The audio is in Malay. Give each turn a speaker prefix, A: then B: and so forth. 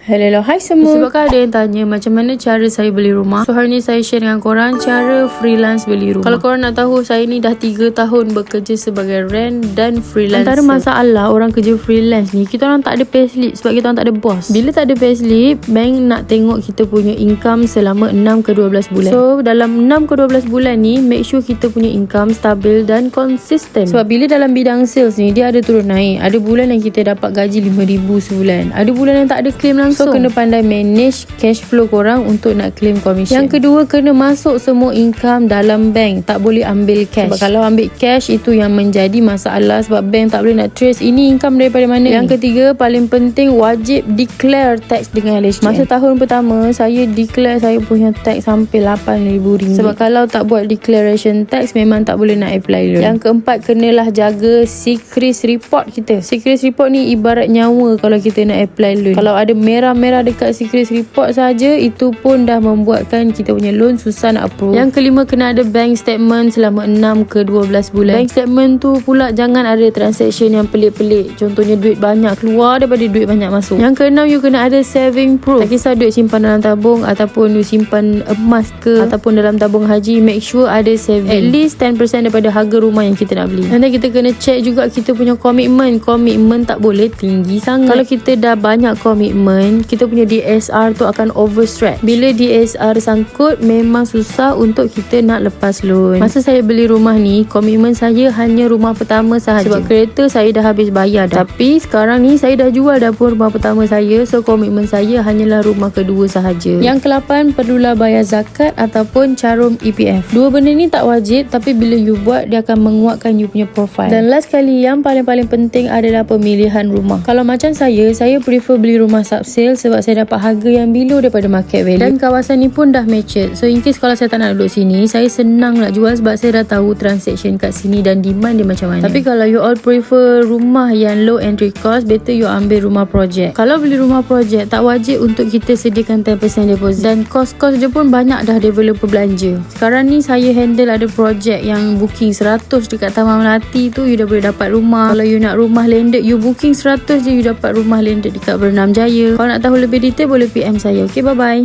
A: Hello, hai semua. Sebabkan ada yang tanya macam mana cara saya beli rumah, so hari ni saya share dengan korang cara freelance beli rumah. Kalau korang nak tahu, saya ni dah 3 tahun bekerja sebagai rent dan freelancer. Antara masalah orang kerja freelance ni, kita orang tak ada payslip sebab kita orang tak ada bos. Bila tak ada payslip, bank nak tengok kita punya income selama 6 ke 12 bulan. So dalam 6 ke 12 bulan ni, make sure kita punya income stabil dan konsisten. Sebab bila dalam bidang sales ni, dia ada turun naik. Ada bulan yang kita dapat gaji 5,000 sebulan, ada bulan yang tak ada claim langsung. So kena pandai manage cash flow korang untuk nak claim commission. Yang kedua, kena masuk semua income dalam bank. Tak boleh ambil cash. Sebab kalau ambil cash, itu yang menjadi masalah. Sebab bank tak boleh nak trace ini income daripada mana. Yang ketiga, paling penting, wajib declare tax dengan LHDN. Masa tahun pertama, saya declare saya punya tax sampai RM8,000. Sebab kalau tak buat declaration tax, memang tak boleh nak apply loan. Yang keempat, kenalah jaga secret report kita. Secret report ni ibarat nyawa kalau kita nak apply loan. Kalau ada merah dekat secret report saja, itu pun dah membuatkan kita punya loan susah nak approve. Yang kelima, kena ada bank statement selama 6 ke 12 bulan. Bank statement tu pula jangan ada transaction yang pelik-pelik. Contohnya duit banyak keluar daripada duit banyak masuk. Yang keenam, you kena ada saving proof. Tak kisah duit simpan dalam tabung ataupun you simpan emas ke ataupun dalam tabung haji, make sure ada saving. At least 10% daripada harga rumah yang kita nak beli. Nanti kita kena check juga kita punya komitmen. Komitmen tak boleh tinggi sangat. Kalau kita dah banyak komitmen, kita punya DSR tu akan overstretch. Bila DSR sangkut, memang susah untuk kita nak lepas loan. Masa saya beli rumah ni, komitmen saya hanya rumah pertama sahaja. Sebab kereta saya dah habis bayar dah. Tapi sekarang ni saya dah jual dah pun rumah pertama saya. So komitmen saya hanyalah rumah kedua sahaja. Yang ke-8, perlulah bayar zakat ataupun carum EPF. Dua benda ni tak wajib, tapi bila you buat, dia akan menguatkan you punya profile. Dan last kali, yang paling penting adalah pemilihan rumah. Kalau macam saya prefer beli rumah subsale sebab saya dapat harga yang below daripada market value. Dan kawasan ni pun dah matured. So in case kalau saya tak nak duduk sini, saya senang nak jual sebab saya dah tahu transaction kat sini dan demand dia macam mana. Tapi kalau you all prefer rumah yang low entry cost, better you ambil rumah projek. Kalau beli rumah projek, tak wajib untuk kita sediakan 10% deposit. Dan kos-kos je pun banyak dah developer belanja. Sekarang ni saya handle ada projek yang booking 100 dekat Taman Melati tu, you dah boleh dapat rumah. Kalau you nak rumah landed, you booking 100 je, you dapat rumah landed dekat Bernam Jaya. Kalau nak tahu lebih detail, boleh PM saya. Okay, bye-bye.